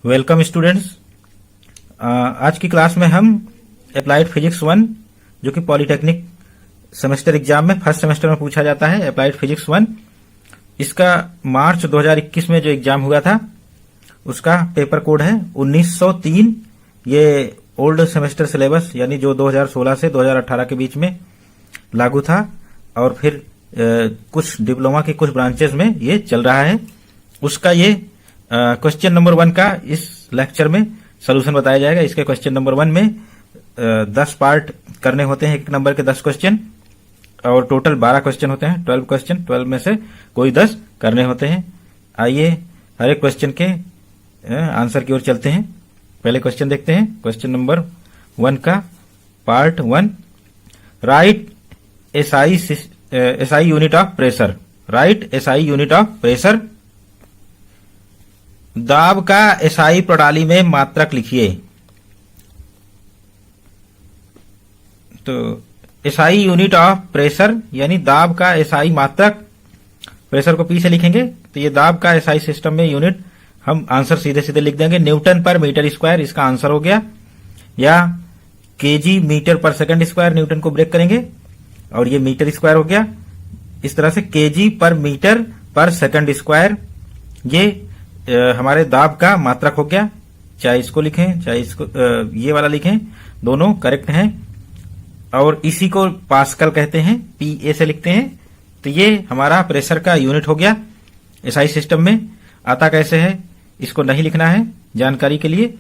Welcome students. आज की class में हम अप्लाइड फिजिक्स 1 जो कि पॉलिटेक्निक सेमेस्टर एग्जाम में फर्स्ट सेमेस्टर में पूछा जाता है, अप्लाइड फिजिक्स 1, इसका मार्च 2021 में जो एग्जाम हुआ था उसका पेपर कोड है 1903। ये ओल्ड सेमेस्टर सिलेबस यानी जो 2016 से 2018 के बीच में लागू था और फिर कुछ डिप्लोमा के कुछ ब्रांचेस में ये चल रहा है। उसका ये क्वेश्चन नंबर 1 का इस लेक्चर में सॉल्यूशन बताया जाएगा। इसके क्वेश्चन नंबर 1 में 10 पार्ट करने होते हैं, एक नंबर के 10 क्वेश्चन, और टोटल 12 क्वेश्चन होते हैं, 12 क्वेश्चन, 12 में से कोई 10 करने होते हैं। आइए हर एक क्वेश्चन के आंसर की ओर चलते हैं। पहले क्वेश्चन देखते हैं। क्वेश्चन नंबर 1 का part 1, right SI unit of pressure. Right SI unit of pressure. दाब का एसआई प्रणाली में मात्रक लिखिए। तो एसआई यूनिट ऑफ प्रेशर यानी दाब का एसआई मात्रक, प्रेशर को पी से लिखेंगे तो ये दाब का एसआई सिस्टम में यूनिट हम आंसर सीधे सीधे लिख देंगे, न्यूटन पर मीटर स्क्वायर इसका आंसर हो गया, या केजी मीटर पर सेकंड स्क्वायर, न्यूटन को ब्रेक करेंगे और ये मीटर स्क्वायर हो गया। इस तरह से केजी पर मीटर पर सेकंड स्क्वायर ये हमारे दाब का मात्रक हो गया। चाहे इसको लिखें चाहे इसको ये वाला लिखें, दोनों करेक्ट हैं। और इसी को पास्कल कहते हैं, पीए से लिखते हैं। तो ये हमारा प्रेशर का यूनिट हो गया। एसआई सिस्टम में आता कैसे है इसको नहीं लिखना है जानकारी के लिए।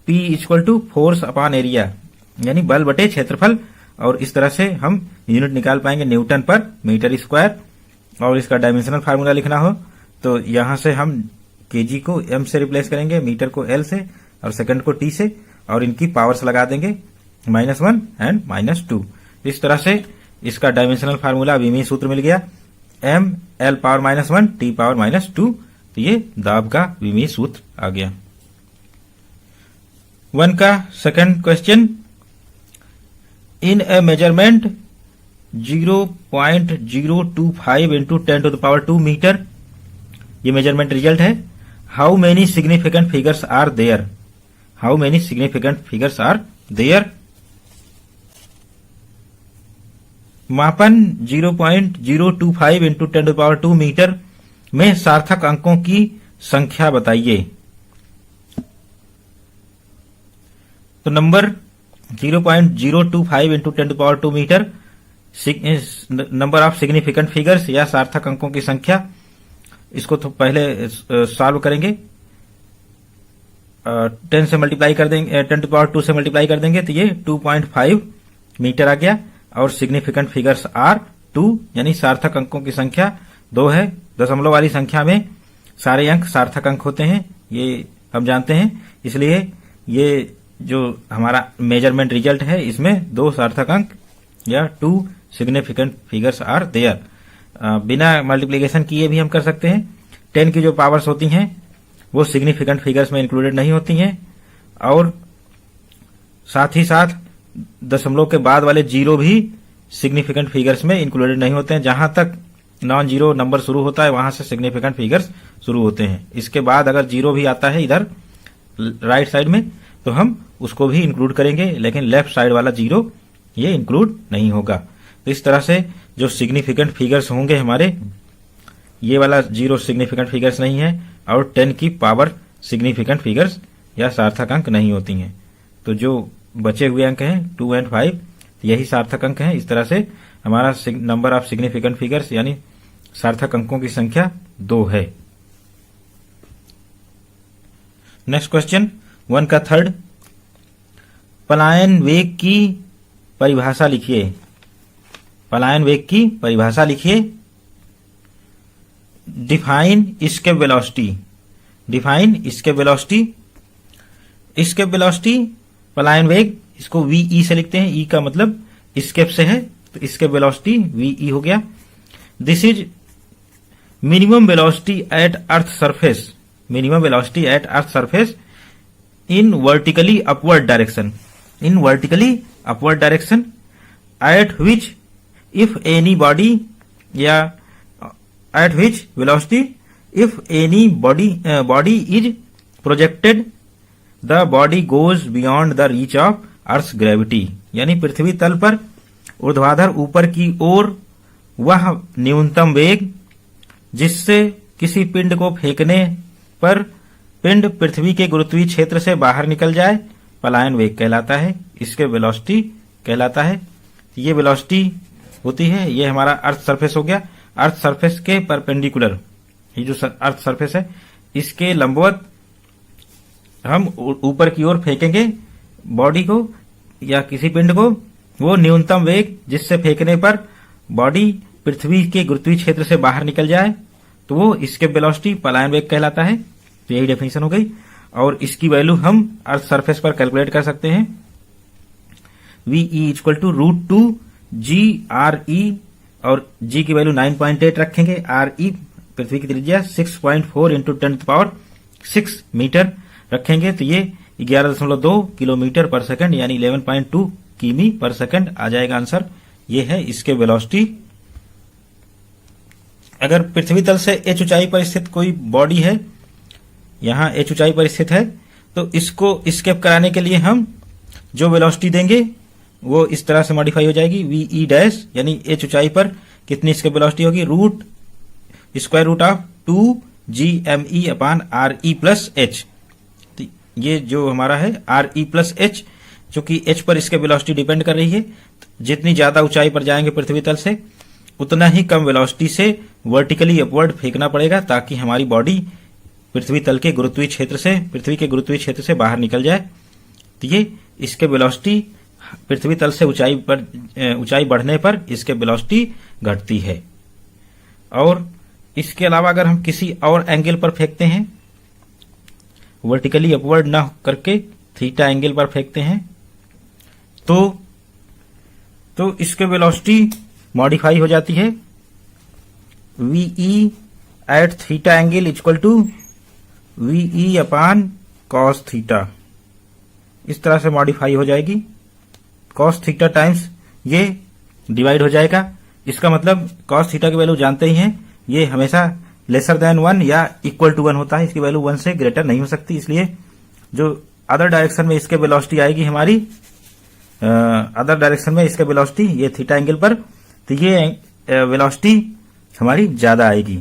P equal to force upon area यानी बल बटे क्षेत्रफल, और इस तरह से हम यूनिट निकाल पाएंगे न्यूटन पर मीटर स्क्वायर। और इसका डायमेंशनल फार्मूला लिखना हो तो यहां से हम केजी को एम से रिप्लेस करेंगे, मीटर को एल से और सेकंड को टी से, और इनकी पावर्स लगा देंगे -1 एंड -2। इस तरह से इसका डायमेंशनल फार्मूला विमीय सूत्र मिल गया, M L power -1 T power -2। तो ये दाब का विमीय सूत्र आ गया। 1 का second question, in a measurement 0.025 into 10⁻² metre, ये मेजरमेंट रिजल्ट है। How many significant figures are there. How many significant figures are there. मापन 0.025 इंटू 10⁻² मीटर में सार्थक अंकों की संख्या बताइए। तो number 0.025 into 10⁻² meter number of significant figures या सार्थक अंकों की संख्या। इसको तो पहले सॉल्व करेंगे, 10 से मल्टीप्लाई कर देंगे, 10⁻² से मल्टीप्लाई कर देंगे तो ये 2.5 मीटर आ गया। और सिग्निफिकेंट फिगर्स आर 2 यानी सार्थक अंकों की संख्या 2 है। दशमलव वाली संख्या में सारे अंक सार्थक अंक होते हैं, ये हम जानते हैं। इसलिए ये जो हमारा मेजरमेंट रिजल्ट है इसमें 2 सार्थक अंक या 2 सिग्निफिकेंट फिगर्स आर देयर। बिना मल्टीप्लिकेशन किए भी हम कर सकते हैं। 10 की जो पावर्स होती हैं वो सिग्निफिकेंट फिगर्स में इंक्लूडेड नहीं होती हैं, और साथ ही साथ दशमलव के बाद वाले जीरो भी सिग्निफिकेंट फिगर्स में इंक्लूडेड नहीं होते हैं। जहां तक नॉन जीरो नंबर शुरू होता है वहां से सिग्निफिकेंट फिगर्स शुरू होते हैं। इसके बाद अगर जीरो भी आता है इधर राइट साइड में तो हम उसको भी इंक्लूड करेंगे, लेकिन लेफ्ट साइड वाला जीरो ये इंक्लूड नहीं होगा। तो इस तरह से जो सिग्निफिकेंट फिगर्स होंगे हमारे, ये वाला जीरो सिग्निफिकेंट फिगर्स नहीं है, और 10 की पावर सिग्निफिकेंट फिगर्स या सार्थक अंक नहीं होती हैं। तो जो बचे हुए अंक हैं 2 और 5 यही सार्थक अंक हैं। इस तरह से हमारा नंबर ऑफ सिग्निफिकेंट फिगर्स यानी सार्थक अंकों की संख्या 2 है। नेक्स्ट क्वेश्चन 1 का थर्ड, पलायन वेग की परिभाषा लिखिए। पलायन वेग की परिभाषा लिखिए। Define escape velocity. Define escape velocity. Escape velocity पलायन वेग, इसको वीई से लिखते हैं। ई का मतलब एस्केप से है, तो एस्केप वेलोसिटी वीई हो गया। This is minimum velocity at earth surface. Minimum velocity at earth surface in vertically upward direction. In vertically upward direction at which if any body या at which velocity if any body is projected the body goes beyond the reach of earth gravity, यानी पृथ्वी तल पर ऊर्ध्वाधर ऊपर की ओर वह न्यूनतम वेग जिससे किसी पिंड को फेंकने पर पिंड पृथ्वी के गुरुत्वीय क्षेत्र से बाहर निकल जाए पलायन वेग कहलाता है। इसके वेलोसिटी कहलाता है। ये वेलोसिटी होती है, ये हमारा अर्थ सरफेस हो गया। अर्थ सरफेस के परपेंडिकुलर, ये जो अर्थ सरफेस है इसके लंबवत हम ऊपर की ओर फेंकेंगे बॉडी को या किसी पिंड को, वो न्यूनतम वेग जिससे फेंकने पर बॉडी पृथ्वी के गुरुत्वीय क्षेत्र से बाहर निकल जाए तो वो इसके वेलोसिटी पलायन वेग कहलाता है। तो यही डेफिनेशन हो गई और इसकी वैल्यू हम अर्थ सरफेस पर कैलकुलेट कर सकते हैं। VE इक्वल टू √2GRE और G की वैल्यू 9.8 रखेंगे। RE पृथ्वी की त्रिज्या 6.4 इंटू 10⁶ मीटर रखेंगे तो ये 11.2 किलोमीटर पर सेकंड यानी 11.2 किमी पर सेकंड आ जाएगा आंसर। ये है इसके वेलोसिटी। अगर पृथ्वी तल से h ऊंचाई पर स्थित कोई बॉडी है, यहां h ऊंचाई पर स्थित है, तो इसको स्केप कराने के लिए हम जो वेलोसिटी देंगे वो इस तरह से मॉडिफाई हो जाएगी। VE डैश यानी h ऊंचाई पर कितनी इसकी वेलोसिटी होगी, √2GME/RE प्लस h। ये जो हमारा है RE प्लस h, चूंकि h पर इसके वेलोसिटी डिपेंड कर रही है। जितनी ज्यादा ऊंचाई पर जाएंगे पृथ्वी तल से उतना ही कम वेलोसिटी से वर्टिकली अपवर्ड फेंकना पड़ेगा ताकि हमारी बॉडी पृथ्वी तल के गुरुत्वीय क्षेत्र से, पृथ्वी के गुरुत्वीय क्षेत्र से बाहर निकल जाए। तो ये इसके वेलोसिटी पृथ्वी तल से ऊंचाई बढ़ने पर इसके वेलोसिटी घटती है। और इसके अलावा अगर हम किसी और एंगल पर फेंकते हैं, वर्टिकली अपवर्ड ना करके थीटा एंगल पर फेंकते हैं, तो इसके वेलोसिटी मॉडिफाई हो जाती है। VE at theta angle equal to VE/cos theta, इस तरह से मॉडिफाई हो जाएगी। cos थीटा टाइम्स ये डिवाइड हो जाएगा। इसका मतलब cos थीटा की वैल्यू जानते ही हैं, ये हमेशा लेसर देन 1 या इक्वल टू 1 होता है। इसकी वैल्यू 1 से ग्रेटर नहीं हो सकती, इसलिए जो अदर डायरेक्शन में इसके वेलोसिटी आएगी हमारी, अदर डायरेक्शन में इसके वेलोसिटी ये थीटा एंगल पर, तो ये वेलोसिटी हमारी ज्यादा आएगी।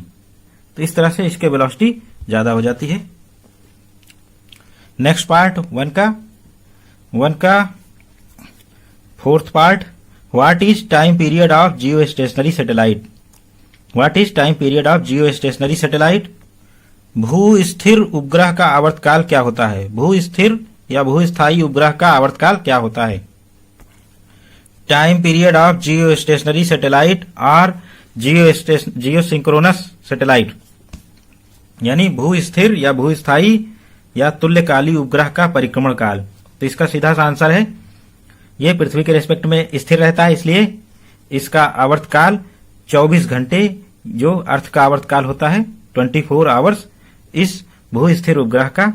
तो इस तरह से इसके वेलोसिटी ज्यादा हो जाती है। नेक्स्ट पार्ट 1 का fourth part, what is time period of Jio stationery satellite. What is time period of Jio stationery satellite. भू स्थिर उपग्रह का आवर्तकाल क्या होता है। भू स्थिर या भूस्थायी उपग्रह का आवर्तकाल क्या होता है। Time period of Jio stationery satellite और जियो सिंक्रोनस सैटेलाइट, यानी भू स्थिर या भूस्थायी या तुल्यकाली उपग्रह का परिक्रमण काल। तो इसका सीधा सा आंसर है, यह पृथ्वी के रेस्पेक्ट में स्थिर रहता है, इसलिए इसका आवर्तकाल 24 घंटे जो अर्थ का आवर्तकाल होता है 24 आवर्स, इस भू स्थिर उपग्रह का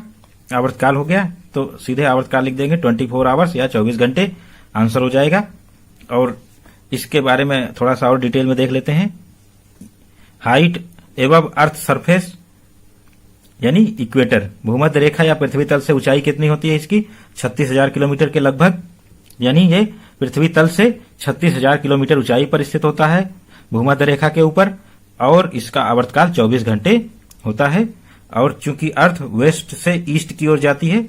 आवर्तकाल हो गया। तो सीधे आवर्तकाल लिख देंगे 24 आवर्स या 24 घंटे, आंसर हो जाएगा। और इसके बारे में थोड़ा सा और डिटेल में देख लेते हैं। हाइट एबव अर्थ सरफेस यानी इक्वेटर, भूमध्य रेखा या पृथ्वी तल से ऊंचाई कितनी होती है इसकी, 36,000 किलोमीटर के लगभग, यानी ये पृथ्वी तल से 36,000 किलोमीटर ऊंचाई पर स्थित होता है भूमध्य रेखा के ऊपर, और इसका आवर्तकाल 24 घंटे होता है। और चूंकि अर्थ वेस्ट से ईस्ट की ओर जाती है,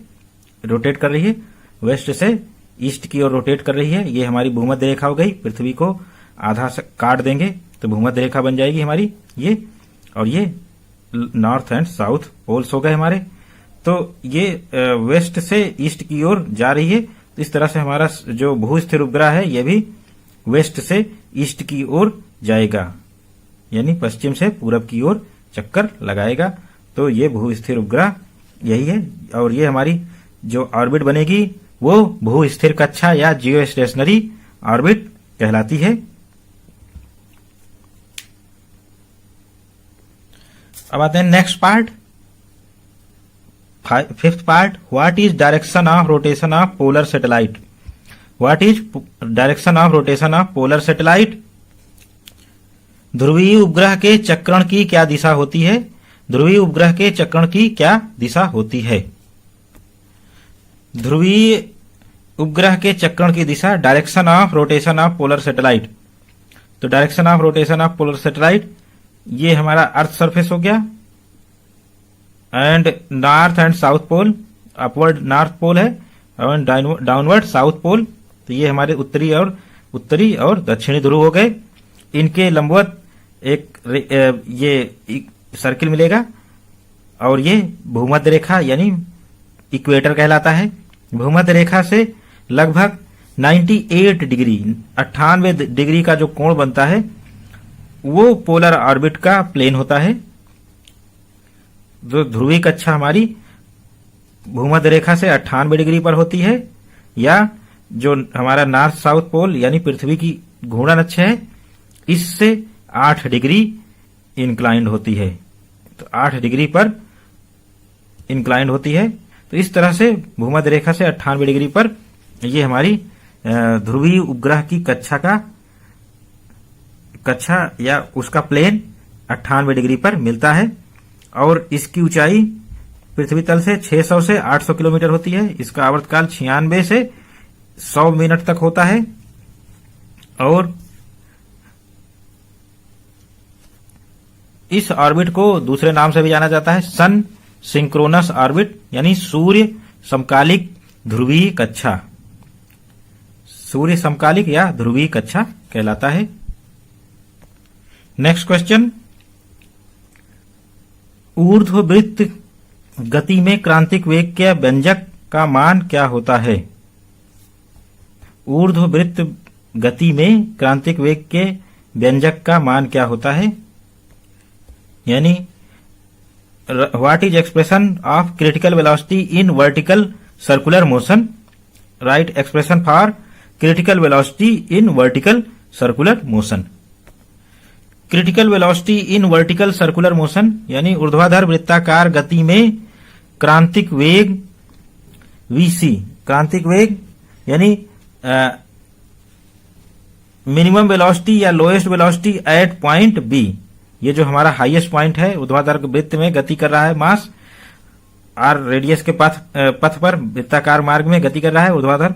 रोटेट कर रही है, वेस्ट से ईस्ट की ओर रोटेट कर रही है, ये हमारी भूमध्य रेखा हो गई। पृथ्वी को आधा से काट देंगे तो भूमध्य रेखा बन जाएगी हमारी ये, और ये नॉर्थ एंड साउथ पोल्स हो गए हमारे। तो ये वेस्ट से ईस्ट की ओर जा रही है। तो इस तरह से हमारा जो भू स्थिर उपग्रह है ये भी वेस्ट से ईस्ट की ओर जाएगा, यानी पश्चिम से पूरब की ओर चक्कर लगाएगा। तो ये भू स्थिर उपग्रह यही है, और ये हमारी जो ऑर्बिट बनेगी वो भू स्थिर कक्षा या जियो स्टेशनरी ऑर्बिट कहलाती है। अब आते हैं next part, fifth part, what is direction of rotation of polar satellite. What is direction of rotation of polar satellite. ध्रुवीय उपग्रह के चक्रण की क्या दिशा होती है। ध्रुवीय उपग्रह के चक्रण की क्या दिशा होती है। ध्रुवीय उपग्रह के चक्रण की दिशा, direction of rotation of polar satellite. तो direction of rotation of polar satellite, ये हमारा अर्थ सरफेस हो गया, and north and south pole, upward north pole है और डाउनवर्ड साउथ पोल। तो ये हमारे उत्तरी और दक्षिणी ध्रुव हो गए। इनके लंबवत ये सर्किल मिलेगा और ये भूमध्य रेखा यानी इक्वेटर कहलाता है। भूमध्य रेखा से लगभग 98 डिग्री 98 डिग्री का जो कोण बनता है वो पोलर ऑर्बिट का प्लेन होता है। जो ध्रुवीय कक्षा हमारी भूमध्य रेखा से 98 डिग्री पर होती है, या जो हमारा नॉर्थ साउथ पोल यानी पृथ्वी की घूर्णन अक्ष है इससे 8 डिग्री इंक्लाइंड होती है। तो 8 डिग्री पर इंक्लाइंड होती है। तो इस तरह से भूमध्य रेखा से 98 डिग्री पर ये हमारी ध्रुवीय उपग्रह की कक्षा या उसका प्लेन 98 डिग्री पर मिलता है और इसकी ऊंचाई पृथ्वी तल से 600 से 800 किलोमीटर होती है। इसका आवर्तकाल 96 से 100 मिनट तक होता है और इस ऑर्बिट को दूसरे नाम से भी जाना जाता है सन सिंक्रोनस ऑर्बिट यानी सूर्य समकालिक ध्रुवीय कक्षा। सूर्य समकालिक या ध्रुवीय कक्षा कहलाता है। नेक्स्ट क्वेश्चन, ऊर्ध्ववृत्त गति में क्रांतिक वेग के व्यंजक का मान क्या होता है? ऊर्ध्ववृत्त गति में क्रांतिक वेग के व्यंजक का मान क्या होता है? यानी what is expression of critical velocity in vertical circular motion? Right expression for critical velocity in vertical circular motion. Critical velocity in vertical circular motion यानी ऊर्ध्वाधर वृत्ताकार गति में क्रांतिक वेग वीसी, क्रांतिक वेग यानी मिनिमम वेलोसिटी या lowest velocity at point B. ये जो हमारा हाईएस्ट पॉइंट है ऊर्ध्वाधर वृत्त में गति कर रहा है, मास आर रेडियस के पथ पर वृत्ताकार मार्ग में गति कर रहा है ऊर्ध्वाधर।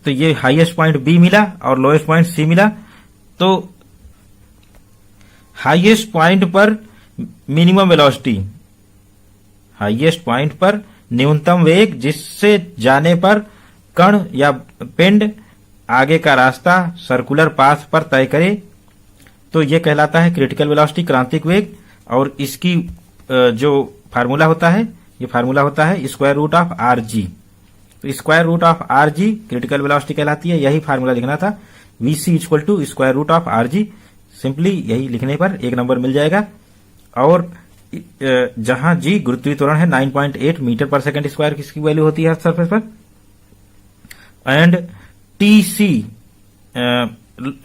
तो ये हाईएस्ट पॉइंट बी मिला और लोएस्ट पॉइंट सी मिला। तो हाईएस्ट पॉइंट पर मिनिमम वेलोसिटी, हाईएस्ट पॉइंट पर न्यूनतम वेग जिससे जाने पर कण या पिंड आगे का रास्ता सर्कुलर पाथ पर तय करे, तो यह कहलाता है क्रिटिकल वेलोसिटी, क्रांतिक वेग। और इसकी जो फार्मूला होता है, ये फार्मूला होता है square root of R G. तो square root of R G critical velocity कहलाती है। यही फार्मूला लिखना था, VC equal to square root of R G. Simply यही लिखने पर 1 नंबर मिल जाएगा। और जहां जी गुरुत्वीय त्वरण है 9.8 मीटर पर सेकंड स्क्वायर किसकी वैल्यू होती है सरफेस पर, एंड टीसी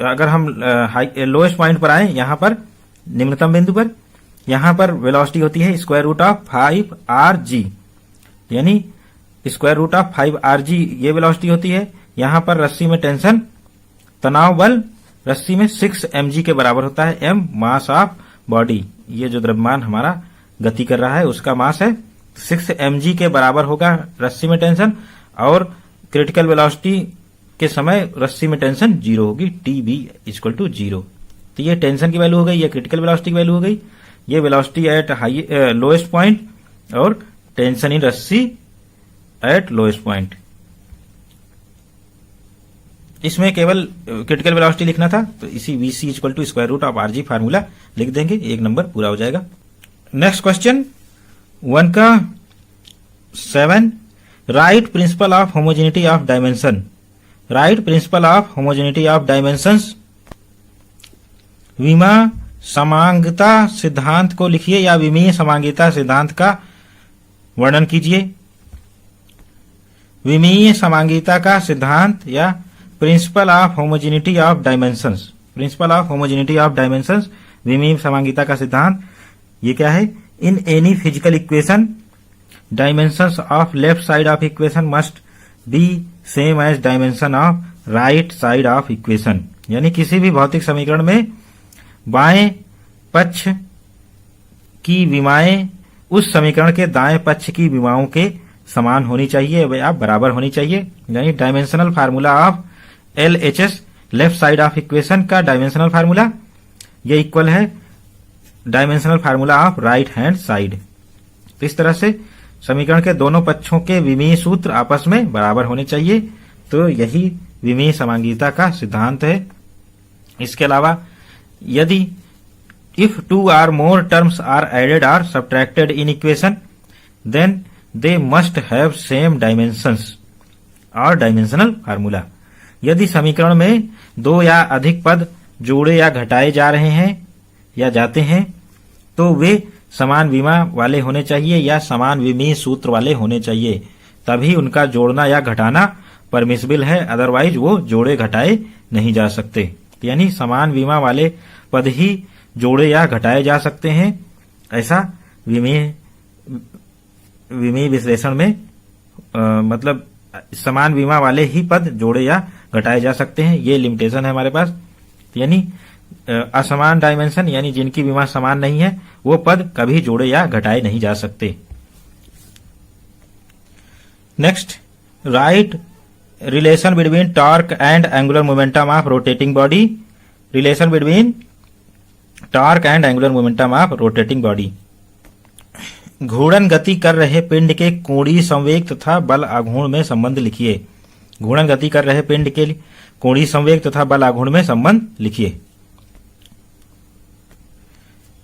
अगर हम लोएस्ट पॉइंट पर आए, यहां पर निम्नतम बिंदु पर, यहां पर वेलोसिटी होती है square root of 5 R G, यानी square root of 5 R G ये वेलोसिटी होती है। यहां पर रस्सी में टेंशन, तनाव बल रस्सी में 6 mg के बराबर होता है। m मास ऑफ बॉडी, ये जो द्रव्यमान हमारा गति कर रहा है उसका मास है, 6 mg के बराबर होगा रस्सी में टेंशन। और क्रिटिकल वेलोसिटी के समय रस्सी में टेंशन 0 होगी, TB इक्वल टू 0। तो ये टेंशन की वैल्यू हो गई, ये क्रिटिकल वेलोसिटी की वैल्यू हो गई। ये वेलोसिटी एट लोएस्ट पॉइंट और टेंशन इन रस्सी एट लोएस्ट पॉइंट। इसमें केवल क्रिटिकल वेलोसिटी लिखना था, तो इसी VC equal to square root of RG formula लिख देंगे, 1 नंबर पूरा हो जाएगा। नेक्स्ट क्वेश्चन 1 का 7, right principal of homogeneity of dimension. Right principal of homogeneity of dimensions. विमा समांगता सिद्धांत को लिखिए या विमीय समांगिता सिद्धांत का वर्णन कीजिए। विमीय समांगिता का सिद्धांत या principle of homogeneity of dimensions. Principle of homogeneity of dimensions, विमीय समांगिता का सिद्धांत, ये क्या है? In any physical equation dimensions of left side of equation must be same as dimension of right side of equation. यानी किसी भी भौतिक समीकरण में बाएं पक्ष की विमाएं उस समीकरण के दाएं पक्ष की विमाओं के समान होनी चाहिए या बराबर होनी चाहिए। यानी dimensional formula of LHS left side of equation का डायमेंशनल फार्मूला ये इक्वल है dimensional formula of right hand side. तो इस तरह से समीकरण के दोनों पक्षों के विमीय सूत्र आपस में बराबर होने चाहिए। तो यही विमीय समांगीता का सिद्धांत है। इसके अलावा यदि if two or more terms are added or subtracted in equation then they must have same dimensions और डायमेंशनल फार्मूला। यदि समीकरण में दो या अधिक पद जोड़े या घटाए जा रहे हैं या जाते हैं तो वे समान विमा वाले होने चाहिए या समान विमीय सूत्र वाले होने चाहिए, तभी उनका जोड़ना या घटाना परमिसिबल है, अदरवाइज वो जोड़े घटाए नहीं जा सकते। यानी समान विमा वाले पद ही जोड़े या घटाए जा सकते हैं, ऐसा विमीय विश्लेषण में मतलब समान विमा वाले ही पद जोड़े या घटाए जा सकते हैं, ये लिमिटेशन है हमारे पास। यानी असमान डायमेंशन यानी जिनकी विमा समान नहीं है वो पद कभी जोड़े या घटाए नहीं जा सकते। Next, right relation between torque and angular momentum of rotating body. Relation between torque and angular momentum of rotating body. घूर्णन गति कर रहे पिंड के कोणीय संवेग तथा बल आघूर्ण में संबंध लिखिए। घूर्णन गति कर रहे पिंड के कोणीय संवेग तथा बल आघूर्ण में संबंध लिखिए।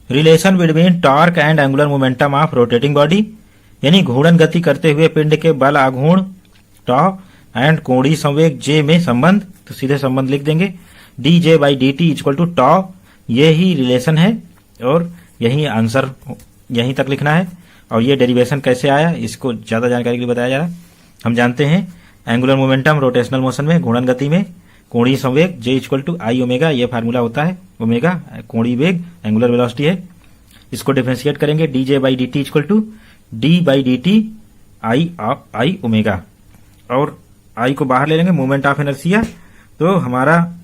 Relation between torque and angular momentum of rotating body यानी घूर्णन गति करते हुए पिंड के बल आघूर्ण टॉ एंड कोणीय संवेग जे में संबंध। तो सीधे संबंध लिख देंगे, dj by dt equal to tau. ये ही रिलेशन है और यही आंसर यहीं तक लिखना है। और ये डेरिवेशन कैसे आया इसको ज्यादा जानकारी के लिए बताया जा रहा है। हम जानते हैं एंगुलर मोमेंटम रोटेशनल मोशन में घूर्णन गति में कोणीय संवेग j equal to I omega, ये फार्मूला होता है। ओमेगा कोणीय वेग एंगुलर वेलोसिटी है। इसको डिफरेंशिएट करेंगे, dj by dt equal to d by dt I omega, और आई को बाहर ले लेंगे, मोमेंट ऑफ इनर्शिया। तो हमारा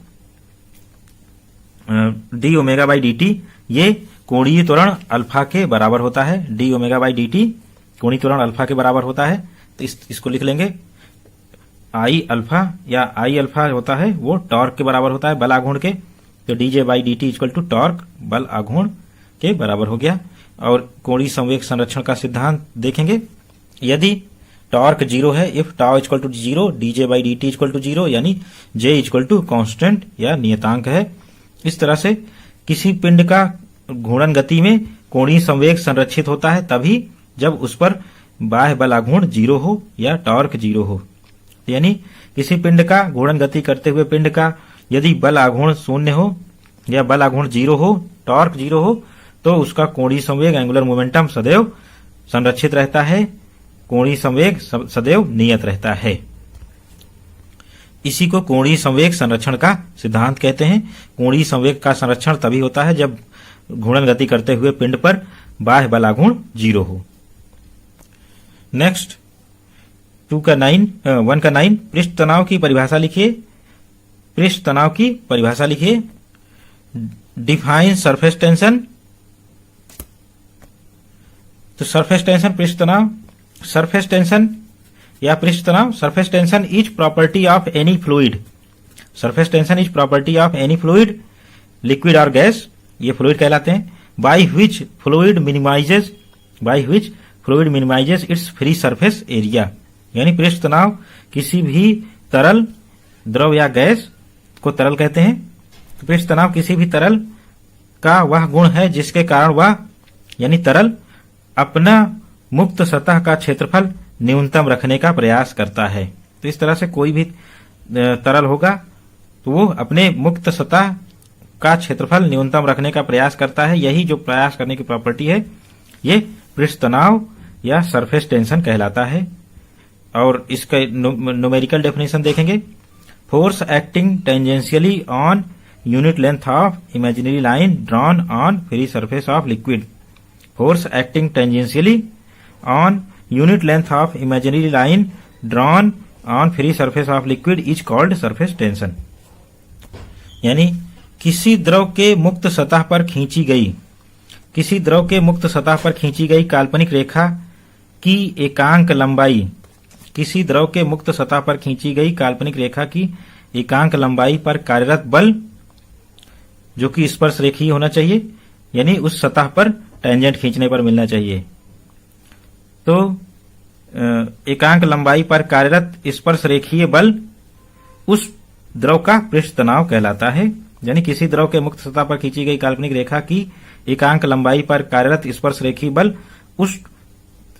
D omega by D T ये कोणीय त्वरण अल्फा के बराबर होता है। D omega by D T कोणीय त्वरण अल्फा के बराबर होता है। तो इसको लिख लेंगे आई अल्फा, या आई अल्फा होता है वो टॉर्क के बराबर होता है बल आघूर्ण के। तो DJ by D T equal to torque बल आघूर्ण के बराबर हो गया। और कोणीय संवेग संरक्षण का सिद्धांत देखेंगे, यदि टॉर्क 0 है, if tau equal to 0 DJ by D T equal to 0 यानी जे इक्वल टू कॉन्स्टेंट या नियतांक है। इस तरह से किसी पिंड का घूर्णन गति में कोणीय संवेग संरक्षित होता है तभी जब उस पर बाह्य बल आघूर्ण 0 हो या टॉर्क 0 हो। यानी किसी पिंड का घूर्णन गति करते हुए पिंड का यदि बल आघूर्ण 0 हो या बल आघूर्ण 0 हो, टॉर्क 0 हो, तो उसका कोणीय संवेग एंगुलर मोमेंटम सदैव संरक्षित रहता है, कोणीय संवेग सदैव नियत रहता है। इसी को कोणीय संवेग संरक्षण का सिद्धांत कहते हैं। कोणीय संवेग का संरक्षण तभी होता है जब घूर्णन गति करते हुए पिंड पर बाह्य बल आघूर्ण 0 हो। नेक्स्ट 1 का 9 पृष्ठ तनाव की परिभाषा लिखिए। पृष्ठ तनाव की परिभाषा लिखिए। Define surface tension. तो सरफेस टेंशन पृष्ठ तनाव, सरफेस टेंशन या पृष्ठ तनाव, surface tension is property of any fluid. Surface tension is property of any fluid, liquid और गैस, ये फ्लूइड कहलाते हैं। By which fluid minimises it's free surface area. यानी पृष्ठ तनाव किसी भी तरल, द्रव या गैस को तरल कहते हैं। तो पृष्ठ तनाव किसी भी तरल का वह गुण है जिसके कारण वह यानी तरल अपना मुक्त सतह का क्षेत्रफल न्यूनतम रखने का प्रयास करता है। तो इस तरह से कोई भी तरल होगा तो वो अपने मुक्त सतह का क्षेत्रफल न्यूनतम रखने का प्रयास करता है। यही जो प्रयास करने की प्रॉपर्टी है ये पृष्ठ तनाव या सरफेस टेंशन कहलाता है। और इसका न्यूमेरिकल डेफिनेशन देखेंगे। Force acting tangentially on unit length of imaginary line drawn on free surface of liquid. Force acting tangentially on unit length of imaginary line drawn on free surface of liquid is called surface tension. यानी किसी द्रव के मुक्त सतह पर खींची गई काल्पनिक रेखा की एकांक लंबाई किसी द्रव के मुक्त सतह पर खींची गई काल्पनिक रेखा की एकांक लंबाई पर कार्यरत बल, जो कि स्पर्श रेखीय होना चाहिए, यानी उस सतह पर टेंजेंट खींचने पर मिलना चाहिए। तो एकांक लंबाई पर कार्यरत स्पर्श रेखीय बल उस द्रव का पृष्ठ तनाव कहलाता है। यानी किसी द्रव के मुक्त सतह पर खींची गई काल्पनिक रेखा की एकांक लंबाई पर कार्यरत स्पर्श रेखीय बल उस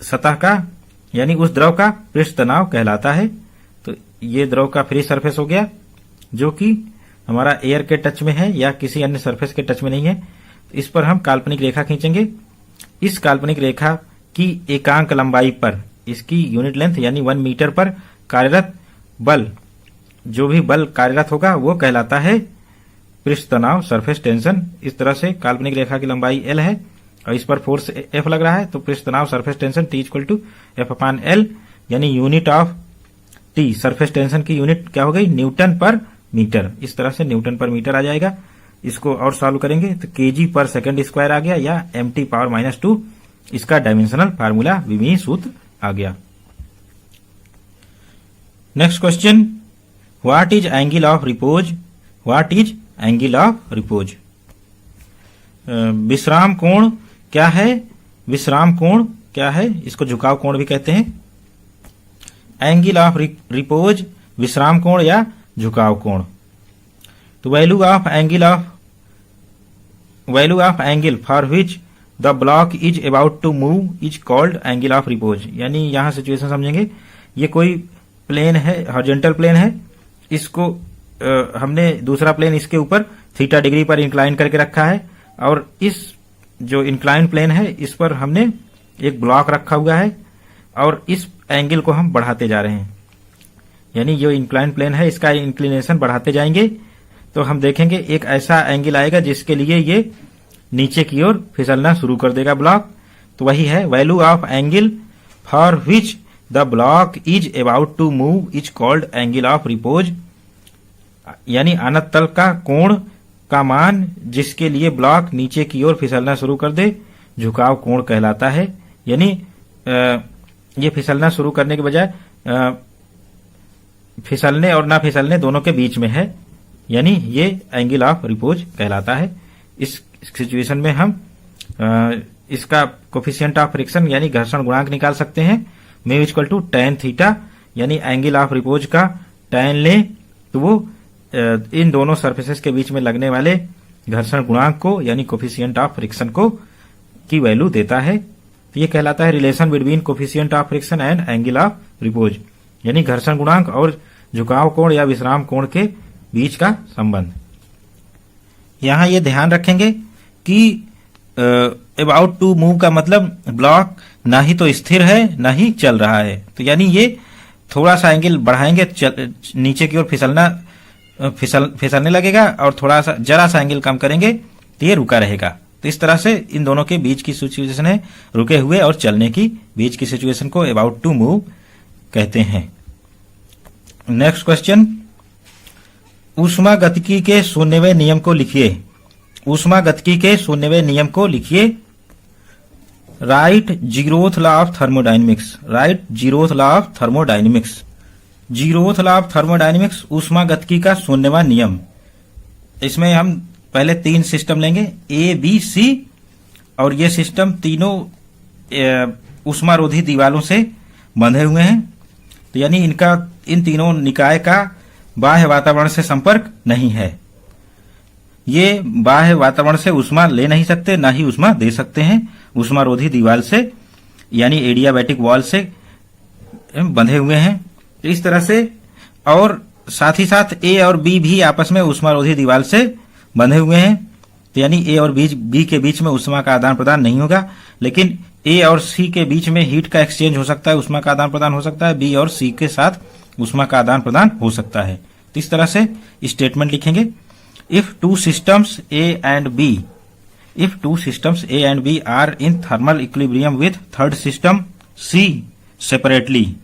सतह का यानी उस द्रव का पृष्ठ तनाव कहलाता है। तो ये द्रव का फ्री सरफेस हो गया, जो कि हमारा एयर के टच में है या किसी अन्य सरफेस के टच में नहीं है। इस पर हम काल्पनिक रेखा खींचेंगे। इस काल्पनिक रेखा की एकांक लंबाई पर इसकी यूनिट लेंथ यानी 1 मीटर पर कार्यरत बल, जो भी बल कार्यरत होगा वो कहलाता है पृष्ठ तनाव, सरफेस टेंशन। इस तरह से काल्पनिक रेखा की लंबाई L है और इस पर फोर्स F लग रहा है, तो पृष्ठ तनाव सरफेस टेंशन T = F/L, यानी unit of T surface tension की यूनिट क्या हो गई, न्यूटन पर मीटर। इस तरह से न्यूटन पर मीटर आ जाएगा। इसको और सॉल्व करेंगे तो kg/s² आ गया या mt⁻⁻²। इसका डायमेंशनल फार्मूला विमीय सूत्र आ गया। Next question, what is angle of repose? What is angle of repose? विश्राम कोण क्या है? विश्राम कोण क्या है? इसको झुकाव कोण भी कहते हैं। एंगल ऑफ रिपोज विश्राम कोण या झुकाव कोण। तो value of angle for which the block is about to move is called angle of repose. यानी यहां सिचुएशन समझेंगे। ये कोई प्लेन है, हॉरिजॉन्टल प्लेन है, इसको हमने दूसरा प्लेन इसके ऊपर थीटा डिग्री पर इंक्लाइन करके रखा है और इस जो इंक्लाइन प्लेन है इस पर हमने एक ब्लॉक रखा हुआ है और इस एंगल को हम बढ़ाते जा रहे हैं। यानी जो इंक्लाइन प्लेन है इसका इंक्लिनेशन बढ़ाते जाएंगे तो हम देखेंगे एक ऐसा एंगल आएगा जिसके लिए ये नीचे की ओर फिसलना शुरू कर देगा ब्लॉक। तो वही है value of angle for which the block is about to move is called angle of repose. यानी अनंत तल का कोण का मान जिसके लिए ब्लॉक नीचे की ओर फिसलना शुरू कर दे झुकाव कोण कहलाता है। यानी ये फिसलना शुरू करने के बजाय फिसलने और ना फिसलने दोनों के बीच में है, यानी ये एंगल ऑफ रिपोज कहलाता है। इस सिचुएशन में हम इसका कोफिशिएंट ऑफ फ्रिक्शन यानी घर्षण गुणांक निकाल सकते हैं। म्यू = tan थीटा, यानी एंगल ऑफ रिपोज का tan लें तो वो इन दोनों सरफेसेस के बीच में लगने वाले घर्षण गुणांक को यानी कोफिशिएंट ऑफ फ्रिक्शन को की वैल्यू देता है। तो ये कहलाता है relation between coefficient of friction and angle of repose, यानी घर्षण गुणांक और झुकाव कोण या विश्राम कोण के बीच का संबंध। यहां ये ध्यान रखेंगे कि अबाउट टू मूव का मतलब ब्लॉक ना ही तो स्थिर है ना ही चल रहा है। तो यानी ये थोड़ा सा एंगल बढ़ाएंगे नीचे की ओर फिसलने लगेगा और थोड़ा सा जरा सा एंगल कम करेंगे तो ये रुका रहेगा। तो इस तरह से इन दोनों के बीच की सिचुएशन है रुके हुए और चलने की बीच की सिचुएशन को अबाउट टू मूव कहते हैं। नेक्स्ट क्वेश्चन, ऊष्मागतिकी के 0वें नियम को लिखिए। ऊष्मागतिकी के 0वें नियम को लिखिए। Right zeroth law of thermodynamics. Right zeroth law of thermodynamics. Zeroth law of thermodynamics ऊष्मागतिकी का 0वां नियम। इसमें हम पहले 3 सिस्टम लेंगे A, B, C और ये सिस्टम तीनों ऊष्मारोधी दीवालों से बंधे हुए हैं। तो यानी इनका इन तीनों निकाय का बाह्य वातावरण से संपर्क नहीं है। ये बाह्य वातावरण से ऊष्मा ले नहीं सकते ना ही ऊष्मा दे सकते हैं। ऊष्मारोधी दीवार से यानी एडियाबैटिक वॉल से बंधे हुए हैं। इस तरह से और साथ ही साथ A और B भी आपस में ऊष्मारोधी दीवार से बंधे हुए हैं। तो यानी A और B के बीच में ऊष्मा का आदान प्रदान नहीं होगा, लेकिन A और C के बीच में हीट का एक्सचेंज हो सकता है, ऊष्मा का आदान प्रदान हो सकता है। B और C के साथ ऊष्मा का आदान प्रदान हो सकता है। तो इस तरह से स्टेटमेंट लिखेंगे। If two systems A and B are in thermal equilibrium with third system C separately,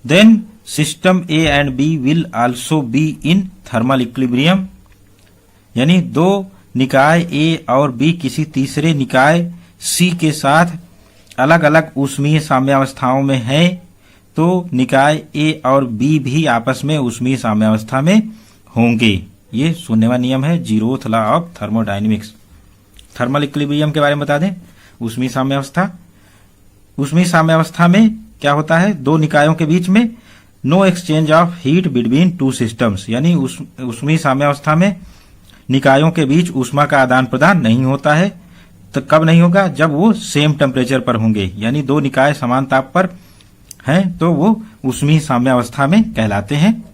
then system A and B will also be in thermal equilibrium। यानी दो निकाय A और B किसी तीसरे निकाय C के साथ अलग अलग ऊष्मीय साम्यावस्थाओं में है तो निकाय ए और बी भी आपस में ऊष्मीय साम्यावस्था में होंगे। ये 0वां नियम है, 0th law of thermodynamics. Thermal equilibrium के बारे में बता दें। ऊष्मीय साम्यावस्था, ऊष्मीय साम्यावस्था में क्या होता है, दो निकायों के बीच में no exchange of heat between two systems, यानी ऊष्मीय साम्यावस्था में निकायों के बीच ऊष्मा का आदान प्रदान नहीं होता है। तो कब नहीं होगा, जब वो सेम टेम्परेचर पर होंगे, यानी दो निकाय समान ताप पर हैं तो वो ऊष्मीय साम्यावस्था में कहलाते हैं।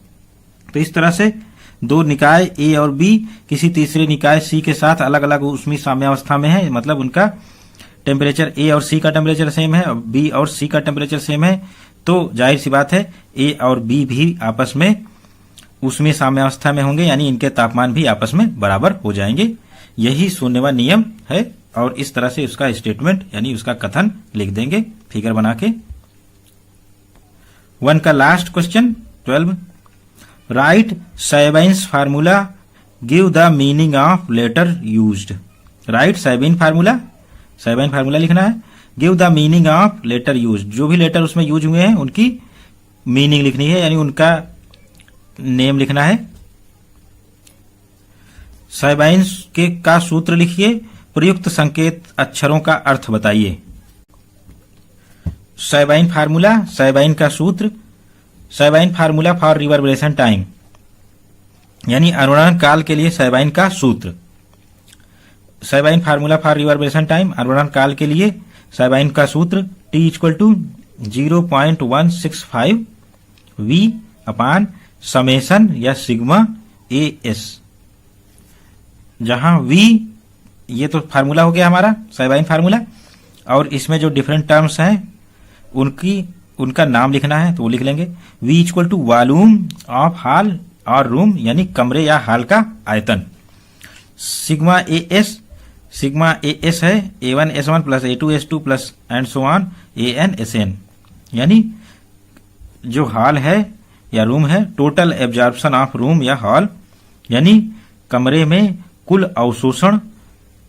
तो इस तरह से दो निकाय ए और बी किसी तीसरे निकाय सी के साथ अलग अलग ऊष्मीय साम्यावस्था में है, मतलब उनका टेम्परेचर ए और सी का टेम्परेचर सेम है और बी और सी का टेम्परेचर सेम है, तो जाहिर सी बात है ए और बी भी आपस में ऊष्मीय साम्यावस्था में होंगे, यानी इनके तापमान भी आपस में बराबर हो जाएंगे। यही 0वां नियम है और इस तरह से उसका स्टेटमेंट यानी उसका कथन लिख देंगे फिगर बना के। 1 का last question 12, write Sabine's formula, give the meaning of letter used. Write Sabine formula लिखना है, give the meaning of letter used, जो भी लेटर उसमें यूज हुए हैं उनकी मीनिंग लिखनी है, यानी उनका नेम लिखना है। साइबेन्स के का सूत्र लिखिए, प्रयुक्त संकेत अक्षरों का अर्थ बताइए। साइबेन फार्मूला, साइबेन का सूत्र, साइबेन फार्मूला फॉर रिवर्बरेशन टाइम, यानी अनुरणन काल के लिए साइबेन का सूत्र। साइबेन फार्मूला फॉर रिवर्बरेशन टाइम, अनुरणन काल के लिए साइबेन का सूत्र T = 0.165 V अपान समेशन या सिग्मा AS, जहां V ये तो फार्मूला हो गया हमारा साइबेन फार्मूला, और इसमें जो डिफरेंट टर्म्स हैं उनका नाम लिखना है तो वो लिख लेंगे। V = वॉल्यूम ऑफ हॉल और रूम, यानी कमरे या हॉल का आयतन। सिग्मा AS है A1 S1 plus A2 S2 plus and so on AN SN, यानी जो हॉल है या रूम है, टोटल एब्जॉर्प्शन ऑफ रूम या हॉल, यानी कमरे में कुल अवशोषण,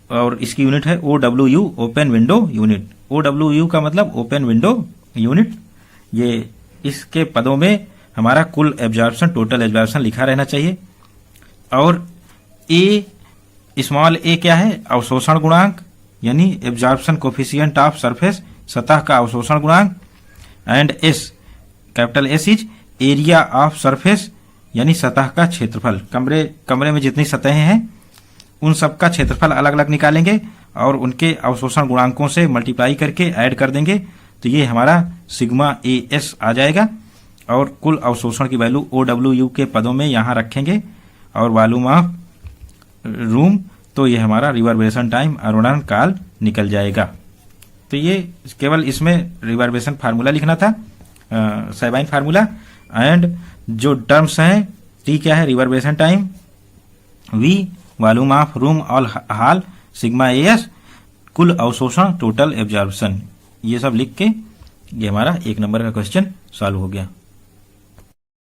और इसकी यूनिट है OWU open window unit. OWU का मतलब ओपन विंडो यूनिट। ये इसके पदों में हमारा कुल एब्जॉर्प्शन, टोटल एब्जॉर्प्शन लिखा रहना चाहिए। और स्मॉल a क्या है, अवशोषण गुणांक, यानी एब्जॉर्प्शन कोफिशिएंट ऑफ सरफेस, सतह का अवशोषण गुणांक। And S capital S is area of surface, यानी सतह का क्षेत्रफल। कमरे में जितनी सतहें हैं उन सब का क्षेत्रफल अलग अलग निकालेंगे और उनके अवशोषण गुणांकों से मल्टीप्लाई करके ऐड कर देंगे, तो ये हमारा सिग्मा AS आ जाएगा। और कुल अवशोषण की वैल्यू OWU के पदों में यहां रखेंगे, और वॉल्यूम ऑफ रूम, तो ये हमारा रिवर्बरेशन टाइम, अनुरणन काल निकल जाएगा। तो ये केवल इसमें रिवर्बरेशन फार्मूला लिखना था, साइबेन फार्मूला। एंड जो टर्म्स हैं, T क्या है, reverberation time, V volume of room और हॉल, सिग्मा AS कुल अवशोषण, टोटल एब्जॉर्प्शन, ये सब लिख के ये हमारा 1 नंबर का क्वेश्चन सॉल्व हो गया।